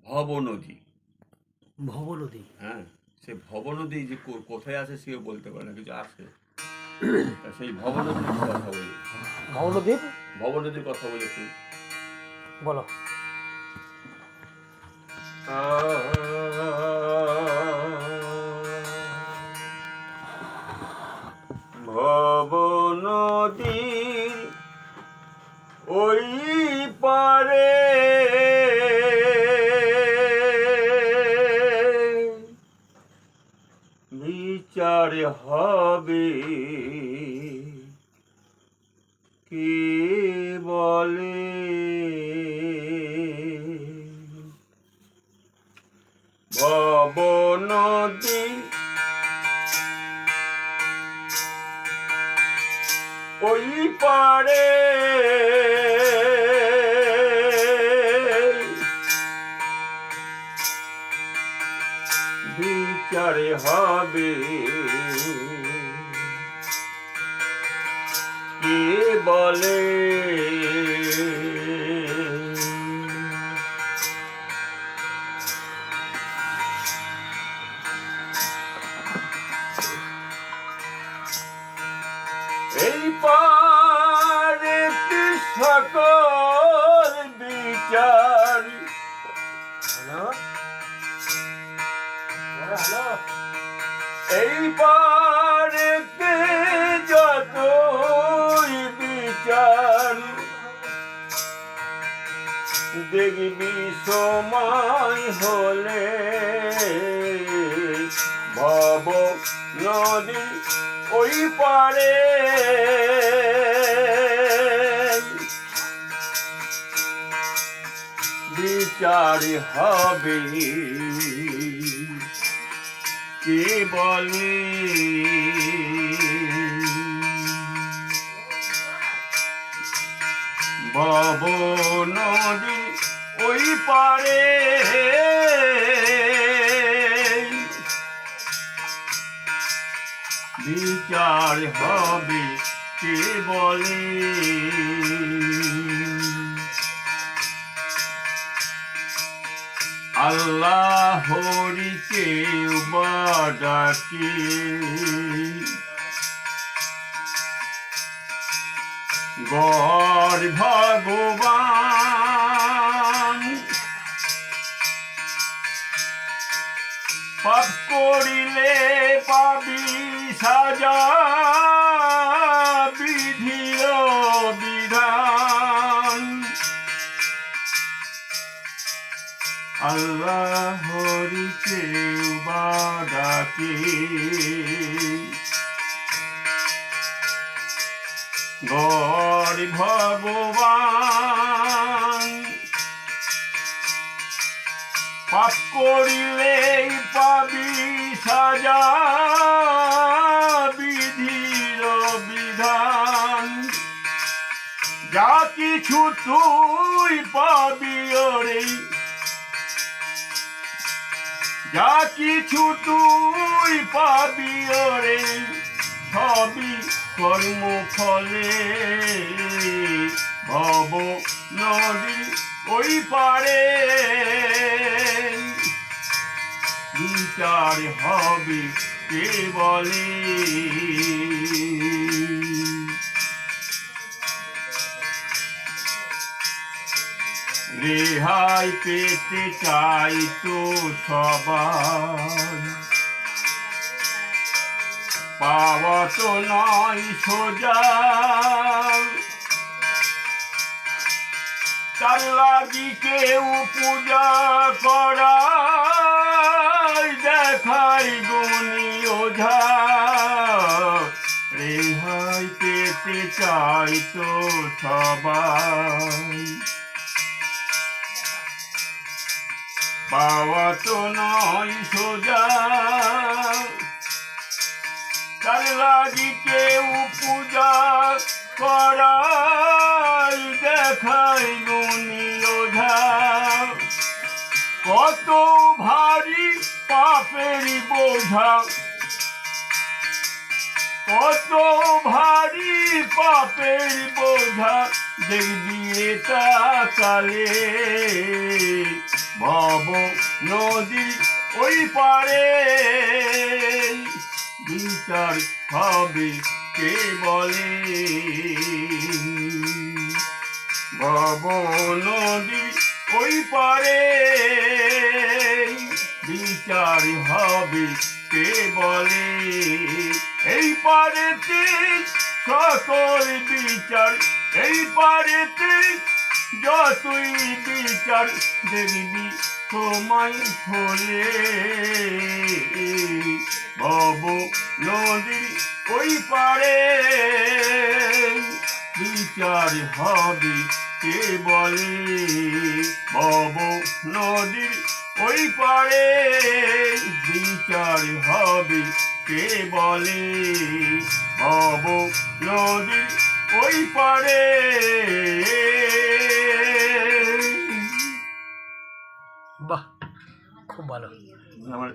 ভবনদী। ভবনদী। হ্যাঁ, সে ভবনদী যে কোথায় আছে সেও বলতে পারে না, কিছু আছে। তা সেই ভবনদীর কথা বলি। ভবনদীর ভবনদীর কথা বলি একটু। বলো। ভবনদীর ওই পারে বিচার হবে কে বলে? ভবনদী ওই পারে বিচারে হবে কে বলে? এই পারেতে সকল বিচার এই পারেতে যতই বিচার দেখবি সময় হলে ভব নদী ওই পারে বিচার হবে কে বলে? ভবনদী ওই পারে বিচার হবে কে বলে? আল্লাহ হরি কেউ বা ডাকে গড় ভগবান পাপ করিলে পাবি সাজা বিধি ও বিধান। আল্লাহ হরি কেউ বা ডাকে গড় ভগবান পাপ করিলেই পাবি সাজা বিধির বিধান। যা কিছু তুই পাবি ওরে যা কিছু তুই পাবি ওরে সবই কর্ম ফলে ভব নদী ওই পারে বিচার হবে কে বলে? রেহাই পেতে চাই তো সবাই পাওয়া তো নয় সোজা তার লাগি কেউ পূজা করাই দেখাই গুণী ওঝা। রেহাই পেতে চাই তো সবাই পাওয়া তো নয় সোজা তার লাগি কেউ পূজা করাই দেখাই গুণী ওঝা। কত ভারী পাপের বোঝা কত ভারী পাপের বোঝা দেখবি এটা কালে ভব নদী ওই পারে বিচার হবে কে বলে ভব নদী ওই পারে বিচার হবে কে বলে এই পারেতে সকল বিচার এই পারেতে যতই বিচার দেখবি সময় হলে ভব নদীর ওই পারে বিচার হবে কে বলে ভব নদীর ওই পারে বিচার হবে কে বলে ভব নদীর ওই পারে। বাহ, খুব ভালো। আমার